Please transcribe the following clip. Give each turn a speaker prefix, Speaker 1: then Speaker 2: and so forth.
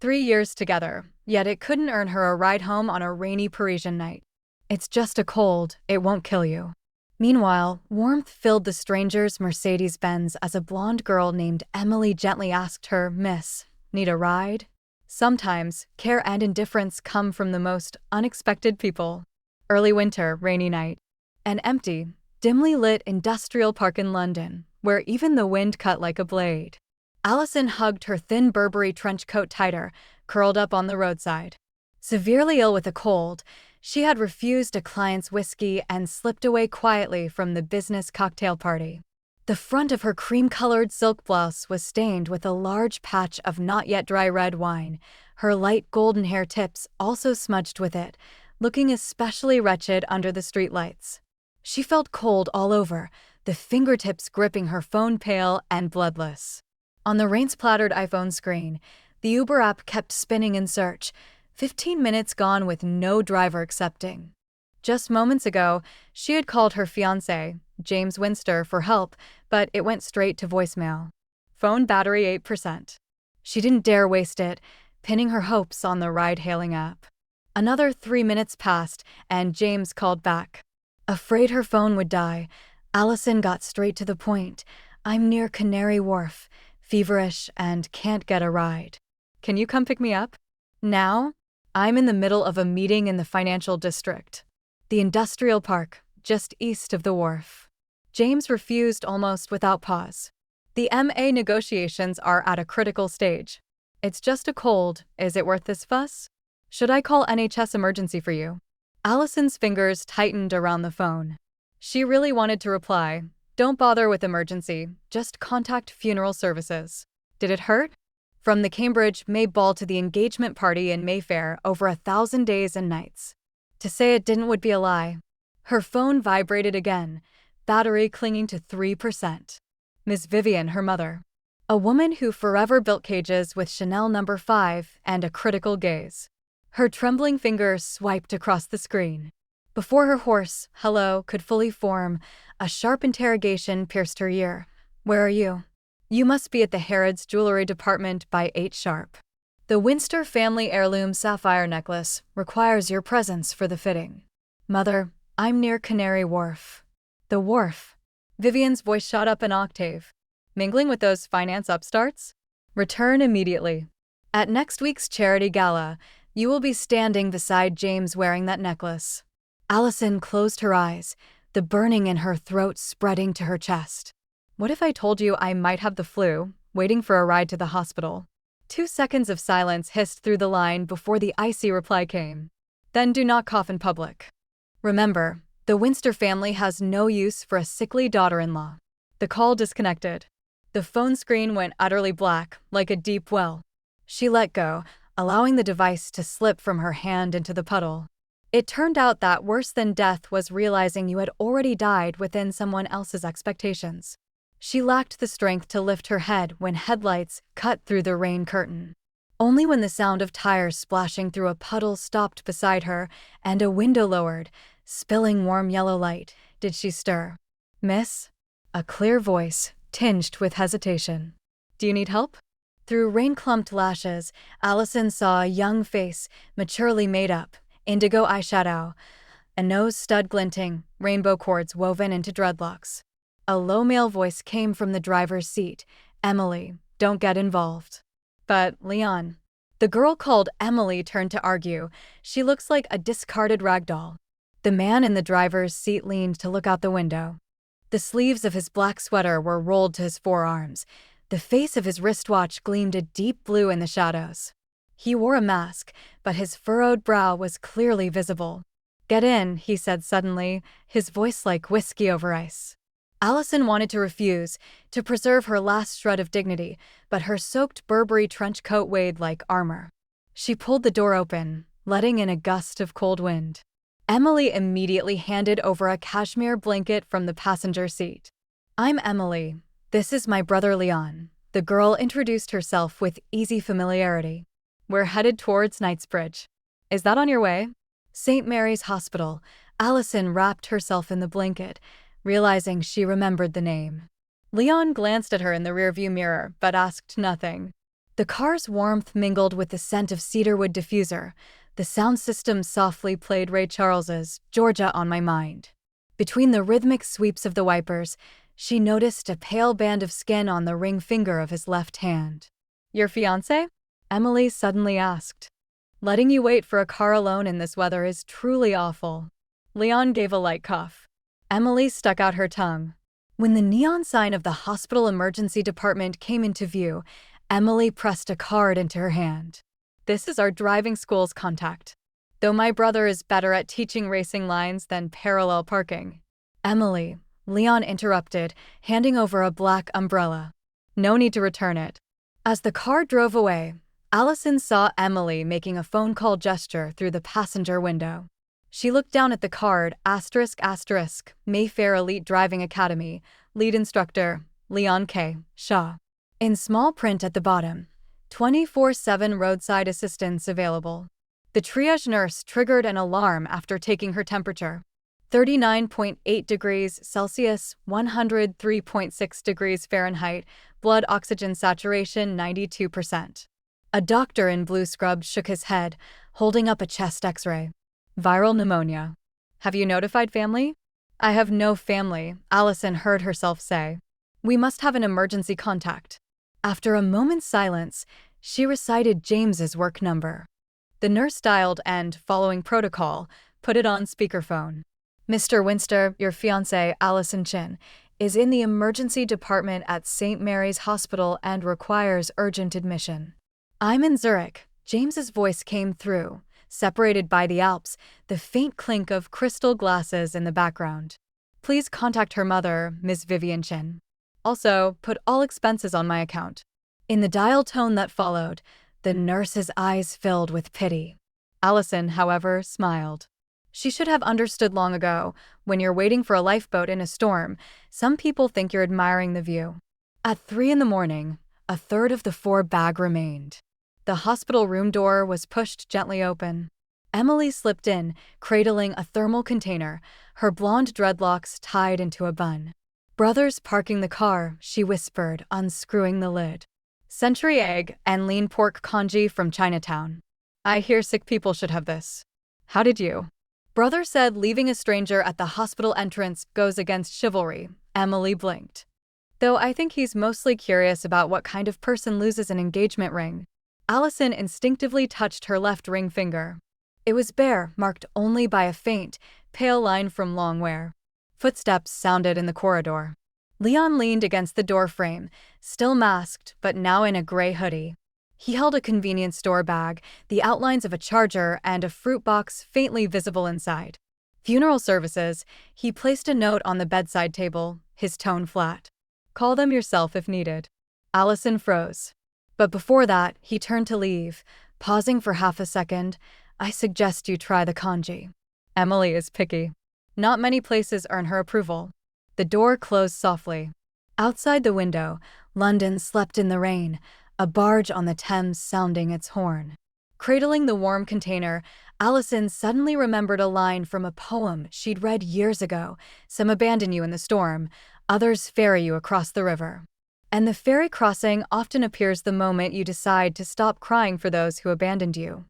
Speaker 1: 3 years together, yet it couldn't earn her a ride home on a rainy Parisian night. It's just a cold, it won't kill you. Meanwhile, warmth filled the stranger's Mercedes-Benz as a blonde girl named Emily gently asked her, "Miss, need a ride?" Sometimes, care and indifference come from the most unexpected people. Early winter, rainy night. An empty, dimly lit industrial park in London, where even the wind cut like a blade. Allison hugged her thin Burberry trench coat tighter, curled up on the roadside. Severely ill with a cold, she had refused a client's whiskey and slipped away quietly from the business cocktail party. The front of her cream-colored silk blouse was stained with a large patch of not-yet-dry red wine, her light golden hair tips also smudged with it, looking especially wretched under the streetlights. She felt cold all over, the fingertips gripping her phone pale and bloodless. On the rain-splattered iPhone screen, the Uber app kept spinning in search, 15 minutes gone with no driver accepting. Just moments ago, she had called her fiancé, James Winster, for help, but it went straight to voicemail. Phone battery 8%. She didn't dare waste it, pinning her hopes on the ride-hailing app. Another 3 minutes passed, and James called back. Afraid her phone would die, Allison got straight to the point. "I'm near Canary Wharf, feverish and can't get a ride. Can you come pick me up?" "Now? I'm in the middle of a meeting in the financial district. The industrial park, just east of the wharf." James refused almost without pause. "The MA negotiations are at a critical stage. It's just a cold, is it worth this fuss? Should I call NHS emergency for you?" Allison's fingers tightened around the phone. She really wanted to reply, "Don't bother with emergency, just contact funeral services." Did it hurt? From the Cambridge May ball to the engagement party in Mayfair, over 1,000 days and nights. To say it didn't would be a lie. Her phone vibrated again, battery clinging to 3%. Miss Vivian, her mother. A woman who forever built cages with Chanel No. 5 and a critical gaze. Her trembling fingers swiped across the screen. Before her hoarse hello could fully form, a sharp interrogation pierced her ear. "Where are you?" "You must be at the Harrods Jewelry Department by 8 sharp. The Winster family heirloom sapphire necklace requires your presence for the fitting." "Mother, I'm near Canary Wharf." "The wharf?" Vivian's voice shot up an octave. "Mingling with those finance upstarts? Return immediately. At next week's charity gala, you will be standing beside James wearing that necklace." Allison closed her eyes, the burning in her throat spreading to her chest. "What if I told you I might have the flu, waiting for a ride to the hospital?" 2 seconds of silence hissed through the line before the icy reply came. "Then do not cough in public. Remember, the Winster family has no use for a sickly daughter-in-law." The call disconnected. The phone screen went utterly black, like a deep well. She let go, allowing the device to slip from her hand into the puddle. It turned out that worse than death was realizing you had already died within someone else's expectations. She lacked the strength to lift her head when headlights cut through the rain curtain. Only when the sound of tires splashing through a puddle stopped beside her and a window lowered, spilling warm yellow light, did she stir. "Miss?" A clear voice, tinged with hesitation. "Do you need help?" Through rain-clumped lashes, Allison saw a young face, maturely made up, indigo eyeshadow, a nose stud glinting, rainbow cords woven into dreadlocks. A low male voice came from the driver's seat. "Emily, don't get involved." "But, Leon." The girl called Emily turned to argue. "She looks like a discarded rag doll." The man in the driver's seat leaned to look out the window. The sleeves of his black sweater were rolled to his forearms. The face of his wristwatch gleamed a deep blue in the shadows. He wore a mask, but his furrowed brow was clearly visible. "Get in," he said suddenly, his voice like whiskey over ice. Allison wanted to refuse, to preserve her last shred of dignity, but her soaked Burberry trench coat weighed like armor. She pulled the door open, letting in a gust of cold wind. Emily immediately handed over a cashmere blanket from the passenger seat. "I'm Emily. This is my brother Leon." The girl introduced herself with easy familiarity. "We're headed towards Knightsbridge. Is that on your way?" St. Mary's Hospital. Allison wrapped herself in the blanket, realizing she remembered the name. Leon glanced at her in the rearview mirror, but asked nothing. The car's warmth mingled with the scent of cedarwood diffuser. The sound system softly played Ray Charles's "Georgia on My Mind." Between the rhythmic sweeps of the wipers, she noticed a pale band of skin on the ring finger of his left hand. "Your fiancé?" Emily suddenly asked. "Letting you wait for a car alone in this weather is truly awful." Leon gave a light cough. Emily stuck out her tongue. When the neon sign of the hospital emergency department came into view, Emily pressed a card into her hand. "This is our driving school's contact. Though my brother is better at teaching racing lines than parallel parking." "Emily," Leon interrupted, handing over a black umbrella. "No need to return it." As the car drove away, Allison saw Emily making a phone call gesture through the passenger window. She looked down at the card, ***, Mayfair Elite Driving Academy, lead instructor, Leon K. Shaw. In small print at the bottom, 24/7 roadside assistance available. The triage nurse triggered an alarm after taking her temperature. 39.8 degrees Celsius, 103.6 degrees Fahrenheit, blood oxygen saturation 92%. A doctor in blue scrubs shook his head, holding up a chest x-ray. "Viral pneumonia. Have you notified family?" "I have no family," Allison heard herself say. "We must have an emergency contact." After a moment's silence, she recited James's work number. The nurse dialed and, following protocol, put it on speakerphone. "Mr. Winster, your fiancée, Allison Chin, is in the emergency department at St. Mary's Hospital and requires urgent admission." "I'm in Zurich." James's voice came through, separated by the Alps, the faint clink of crystal glasses in the background. "Please contact her mother, Miss Vivian Chin. Also, put all expenses on my account." In the dial tone that followed, the nurse's eyes filled with pity. Allison, however, smiled. She should have understood long ago, when you're waiting for a lifeboat in a storm, some people think you're admiring the view. At 3 a.m, a third of the 4 bag remained. The hospital room door was pushed gently open. Emily slipped in, cradling a thermal container, her blonde dreadlocks tied into a bun. "Brother's parking the car," she whispered, unscrewing the lid. "Century egg and lean pork congee from Chinatown. I hear sick people should have this. How did you?" "Brother said leaving a stranger at the hospital entrance goes against chivalry." Emily blinked. "Though I think he's mostly curious about what kind of person loses an engagement ring." Allison instinctively touched her left ring finger. It was bare, marked only by a faint, pale line from long wear. Footsteps sounded in the corridor. Leon leaned against the doorframe, still masked, but now in a gray hoodie. He held a convenience store bag, the outlines of a charger, and a fruit box faintly visible inside. "Funeral services." He placed a note on the bedside table, his tone flat. "Call them yourself if needed." Allison froze. But before that, he turned to leave, pausing for half a second. "I suggest you try the congee." Emily is picky. Not many places earn her approval. The door closed softly. Outside the window, London slept in the rain, a barge on the Thames sounding its horn. Cradling the warm container, Allison suddenly remembered a line from a poem she'd read years ago. "Some abandon you in the storm, others ferry you across the river. And the ferry crossing often appears the moment you decide to stop crying for those who abandoned you."